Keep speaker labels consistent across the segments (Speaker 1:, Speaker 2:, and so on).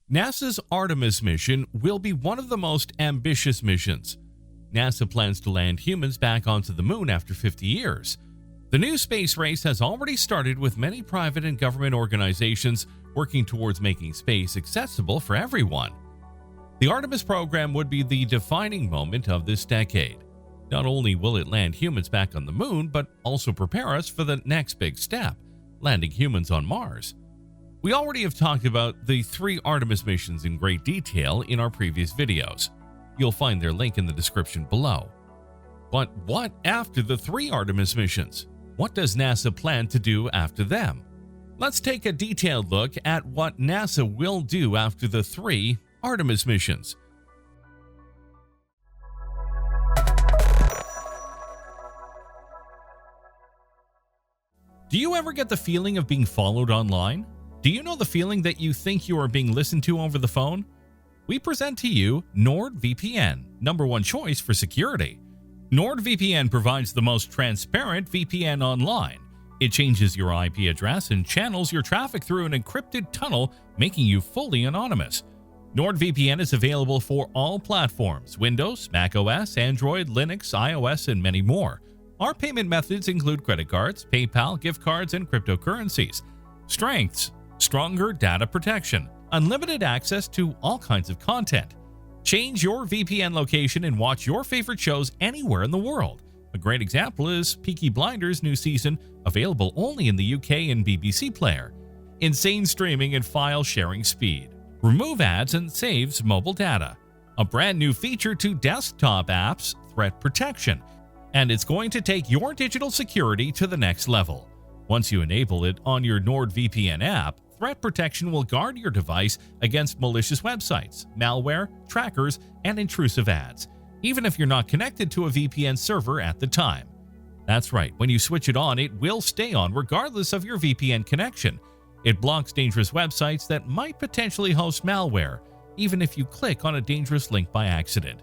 Speaker 1: NASA's Artemis mission will be one of the most ambitious missions. NASA plans to land humans back onto the moon after 50 years. The new space race has already started, with many private and government organizations working towards making space accessible for everyone. The Artemis program would be the defining moment of this decade. Not only will it land humans back on the moon, but also prepare us for the next big step, landing humans on Mars. We already have talked about the 3 Artemis missions in great detail in our previous videos. You'll find their link in the description below. But what after the 3 Artemis missions? What does NASA plan to do after them? Let's take a detailed look at what NASA will do after the 3 Artemis missions. Do you ever get the feeling of being followed online? Do you know the feeling that you think you are being listened to over the phone? We present to you Nordvpn, #1 choice for security. Nordvpn provides the most transparent VPN online. It changes your IP address and channels your traffic through an encrypted tunnel, making you fully anonymous. Nordvpn is available for all platforms: Windows, macOS, Android, Linux, iOS, and many more. Our payment methods include credit cards, PayPal, gift cards, and cryptocurrencies. Strengths: stronger data protection, unlimited access to all kinds of content. Change your VPN location and watch your favorite shows anywhere in the world. A great example is Peaky Blinders' new season, available only in the UK and BBC Player. Insane streaming and file sharing speed. Remove ads and saves mobile data. A brand new feature to desktop apps, threat protection. And it's going to take your digital security to the next level. Once you enable it on your NordVPN app, threat protection will guard your device against malicious websites, malware, trackers, and intrusive ads, even if you're not connected to a VPN server at the time. That's right, when you switch it on, it will stay on regardless of your VPN connection. It blocks dangerous websites that might potentially host malware, even if you click on a dangerous link by accident.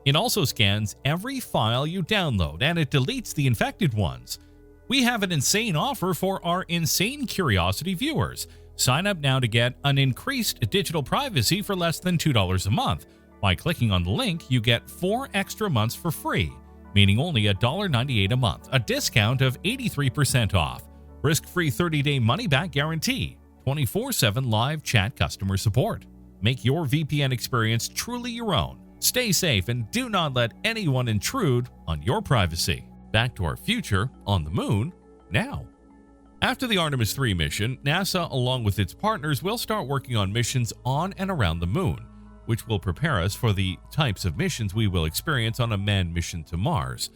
Speaker 1: It also scans every file you download, and it deletes the infected ones. We have an insane offer for our Insane Curiosity viewers. Sign up now to get an increased digital privacy for less than $2 a month. By clicking on the link, you get 4 extra months for free, meaning only $1.98 a month, a discount of 83% off, risk-free 30-day money-back guarantee, 24/7 live chat customer support. Make your VPN experience truly your own. Stay safe and do not let anyone intrude on your privacy. Back to our future on the moon now. After the Artemis 3 mission, NASA, along with its partners, will start working on missions on and around the moon, which will prepare us for the types of missions we will experience on a manned mission to Mars.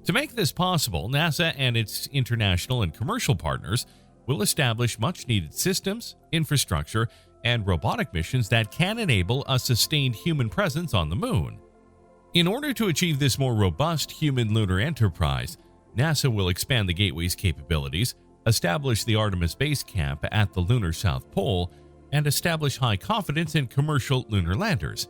Speaker 1: To make this possible, NASA and its international and commercial partners will establish much-needed systems, infrastructure, and robotic missions that can enable a sustained human presence on the moon. In order to achieve this more robust human lunar enterprise, NASA will expand the Gateway's capabilities, establish the Artemis base camp at the lunar South Pole, and establish high confidence in commercial lunar landers.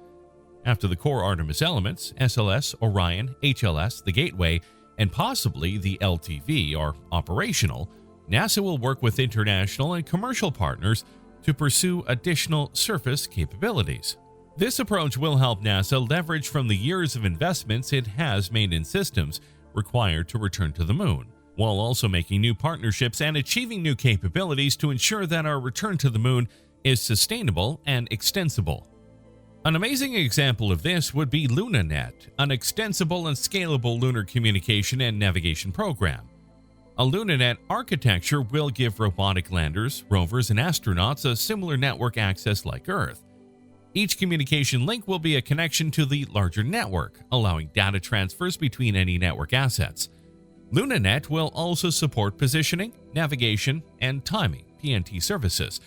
Speaker 1: After the core Artemis elements, SLS, Orion, HLS, the Gateway, and possibly the LTV are operational, NASA will work with international and commercial partners to pursue additional surface capabilities. This approach will help NASA leverage from the years of investments it has made in systems required to return to the moon, while also making new partnerships and achieving new capabilities to ensure that our return to the moon is sustainable and extensible. An amazing example of this would be Lunanet, an extensible and scalable lunar communication and navigation program. A Lunanet architecture will give robotic landers, rovers, and astronauts a similar network access like Earth. Each communication link will be a connection to the larger network, allowing data transfers between any network assets. Lunanet will also support positioning, navigation, and timing (PNT) services,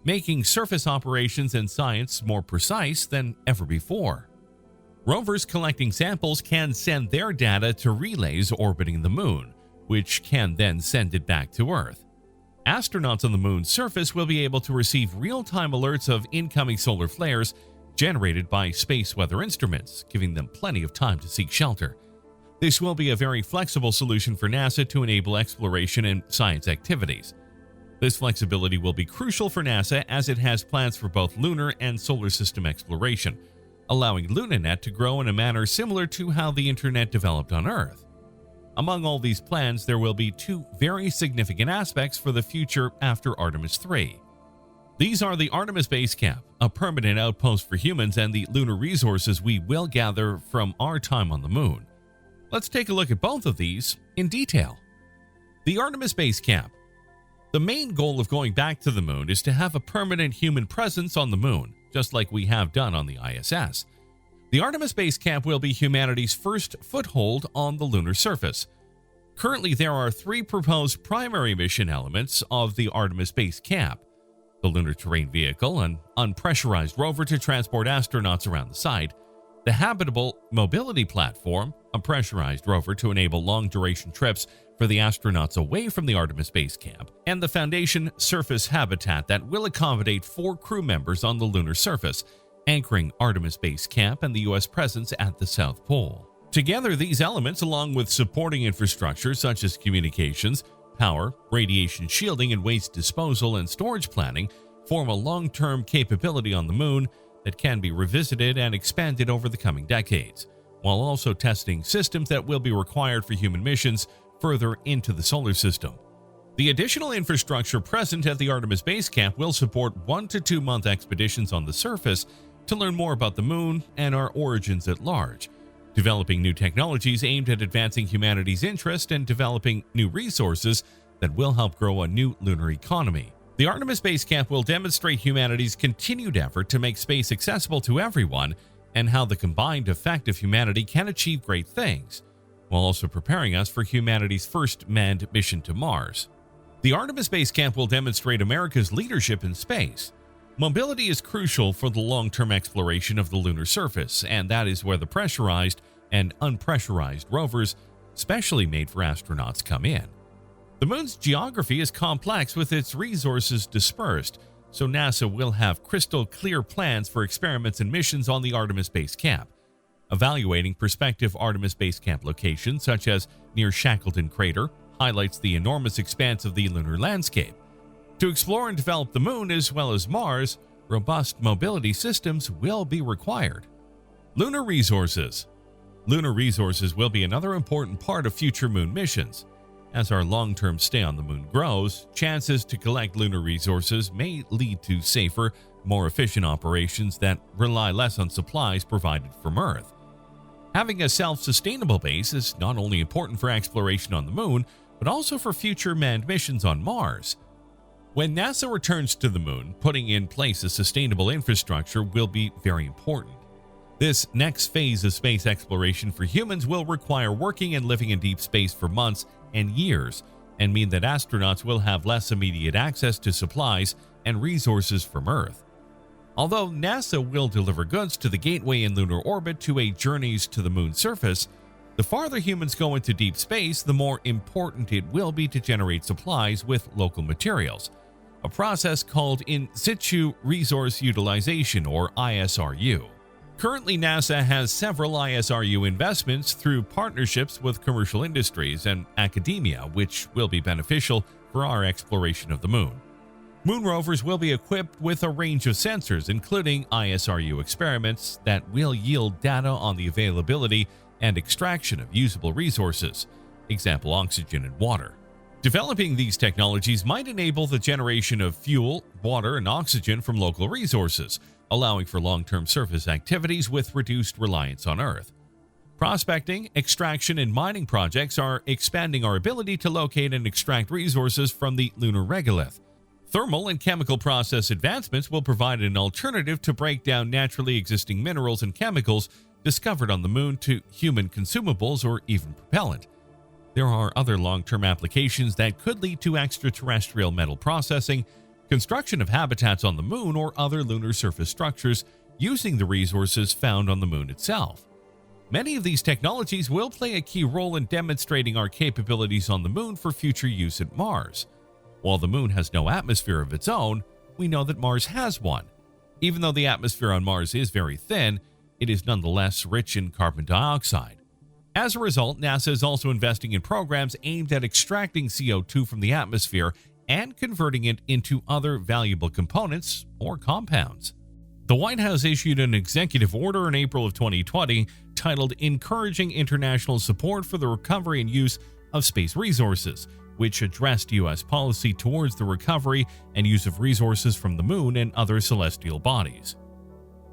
Speaker 1: making surface operations and science more precise than ever before. Rovers collecting samples can send their data to relays orbiting the moon, which can then send it back to Earth. Astronauts on the moon's surface will be able to receive real-time alerts of incoming solar flares generated by space weather instruments, giving them plenty of time to seek shelter. This will be a very flexible solution for NASA to enable exploration and science activities. This flexibility will be crucial for NASA as it has plans for both lunar and solar system exploration, allowing Lunanet to grow in a manner similar to how the internet developed on Earth. Among all these plans, there will be two very significant aspects for the future after Artemis 3. These are the Artemis base camp, a permanent outpost for humans, and the lunar resources we will gather from our time on the moon. Let's take a look at both of these in detail. The Artemis base camp. The main goal of going back to the moon is to have a permanent human presence on the moon, just like we have done on the ISS. The Artemis base camp will be humanity's first foothold on the lunar surface. Currently, there are three proposed primary mission elements of the Artemis base camp: the lunar terrain vehicle, an unpressurized rover to transport astronauts around the site; the habitable mobility platform, a pressurized rover to enable long-duration trips for the astronauts away from the Artemis base camp; and the foundation surface habitat that will accommodate 4 crew members on the lunar surface, anchoring Artemis base camp and the U.S. presence at the South Pole. Together, these elements, along with supporting infrastructure such as communications, power, radiation shielding, and waste disposal and storage planning, form a long-term capability on the moon that can be revisited and expanded over the coming decades, while also testing systems that will be required for human missions further into the solar system. The additional infrastructure present at the Artemis base camp will support 1 to 2 month expeditions on the surface to learn more about the moon and our origins at large, developing new technologies aimed at advancing humanity's interest and developing new resources that will help grow a new lunar economy. The Artemis base camp will demonstrate humanity's continued effort to make space accessible to everyone and how the combined effect of humanity can achieve great things, while also preparing us for humanity's first manned mission to Mars. The Artemis base camp will demonstrate America's leadership in space. Mobility is crucial for the long-term exploration of the lunar surface, and that is where the pressurized and unpressurized rovers, specially made for astronauts, come in. The moon's geography is complex with its resources dispersed, so NASA will have crystal clear plans for experiments and missions on the Artemis base camp. Evaluating prospective Artemis base camp locations, such as near Shackleton Crater, highlights the enormous expanse of the lunar landscape. To explore and develop the moon as well as Mars, robust mobility systems will be required. Lunar resources. Lunar resources will be another important part of future moon missions. As our long-term stay on the moon grows, chances to collect lunar resources may lead to safer, more efficient operations that rely less on supplies provided from Earth. Having a self-sustainable base is not only important for exploration on the moon, but also for future manned missions on Mars. When NASA returns to the moon, putting in place a sustainable infrastructure will be very important. This next phase of space exploration for humans will require working and living in deep space for months and years, and mean that astronauts will have less immediate access to supplies and resources from Earth. Although NASA will deliver goods to the gateway in lunar orbit to aid journeys to the moon's surface, the farther humans go into deep space, the more important it will be to generate supplies with local materials, a process called in situ resource utilization, or ISRU. Currently, NASA has several ISRU investments through partnerships with commercial industries and academia, which will be beneficial for our exploration of the moon. Moon rovers will be equipped with a range of sensors, including ISRU experiments that will yield data on the availability and extraction of usable resources, example oxygen and water. Developing these technologies might enable the generation of fuel, water, and oxygen from local resources, allowing for long-term surface activities with reduced reliance on Earth. Prospecting, extraction, and mining projects are expanding our ability to locate and extract resources from the lunar regolith. Thermal and chemical process advancements will provide an alternative to break down naturally existing minerals and chemicals discovered on the moon to human consumables or even propellant. There are other long-term applications that could lead to extraterrestrial metal processing, construction of habitats on the moon, or other lunar surface structures using the resources found on the moon itself. Many of these technologies will play a key role in demonstrating our capabilities on the moon for future use at Mars. While the moon has no atmosphere of its own, we know that Mars has one. Even though the atmosphere on Mars is very thin, it is nonetheless rich in carbon dioxide. As a result, NASA is also investing in programs aimed at extracting CO2 from the atmosphere and converting it into other valuable components or compounds. The White House issued an executive order in April of 2020 titled Encouraging International Support for the Recovery and Use of Space Resources, which addressed U.S. policy towards the recovery and use of resources from the moon and other celestial bodies.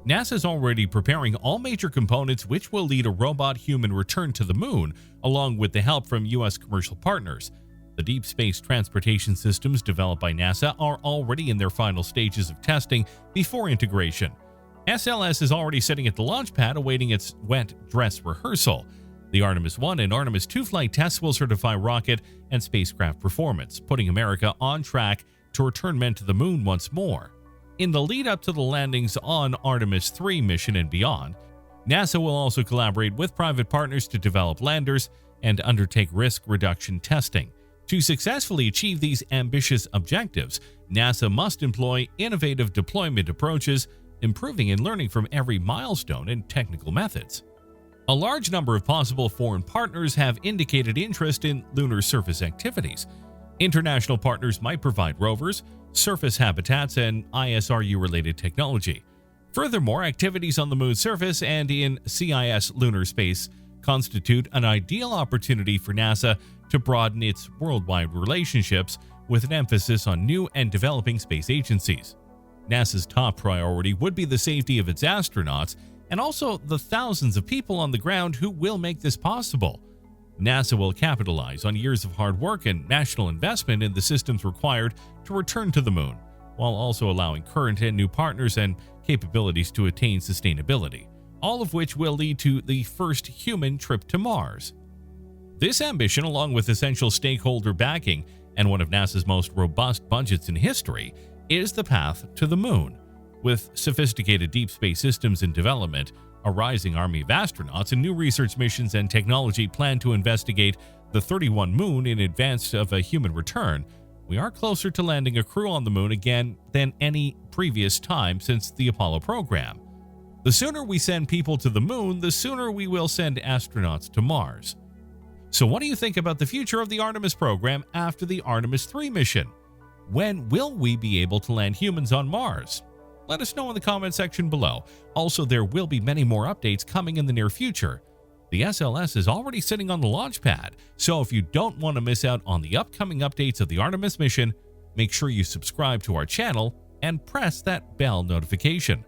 Speaker 1: NASA is already preparing all major components which will lead a robot-human return to the moon, along with the help from U.S. commercial partners. The deep space transportation systems developed by NASA are already in their final stages of testing before integration. SLS is already sitting at the launch pad awaiting its wet dress rehearsal. The Artemis 1 and Artemis 2 flight tests will certify rocket and spacecraft performance, putting America on track to return men to the moon once more. In the lead-up to the landings on Artemis 3 mission and beyond, NASA will also collaborate with private partners to develop landers and undertake risk reduction testing. To successfully achieve these ambitious objectives, NASA must employ innovative deployment approaches, improving and learning from every milestone and technical methods. A large number of possible foreign partners have indicated interest in lunar surface activities. International partners might provide rovers, surface habitats, and ISRU-related technology. Furthermore, activities on the moon's surface and in CIS lunar space constitute an ideal opportunity for NASA to broaden its worldwide relationships with an emphasis on new and developing space agencies. NASA's top priority would be the safety of its astronauts and also the thousands of people on the ground who will make this possible. NASA will capitalize on years of hard work and national investment in the systems required to return to the moon, while also allowing current and new partners and capabilities to attain sustainability, all of which will lead to the first human trip to Mars. This ambition, along with essential stakeholder backing and one of NASA's most robust budgets in history, is the path to the moon. With sophisticated deep space systems in development, a rising army of astronauts, and new research missions and technology planned to investigate the 31 moon in advance of a human return, we are closer to landing a crew on the moon again than any previous time since the Apollo program. The sooner we send people to the moon, the sooner we will send astronauts to Mars. So what do you think about the future of the Artemis program after the Artemis 3 mission? When will we be able to land humans on Mars? Let us know in the comment section below. Also, there will be many more updates coming in the near future. The SLS is already sitting on the launch pad, so if you don't want to miss out on the upcoming updates of the Artemis mission, make sure you subscribe to our channel and press that bell notification.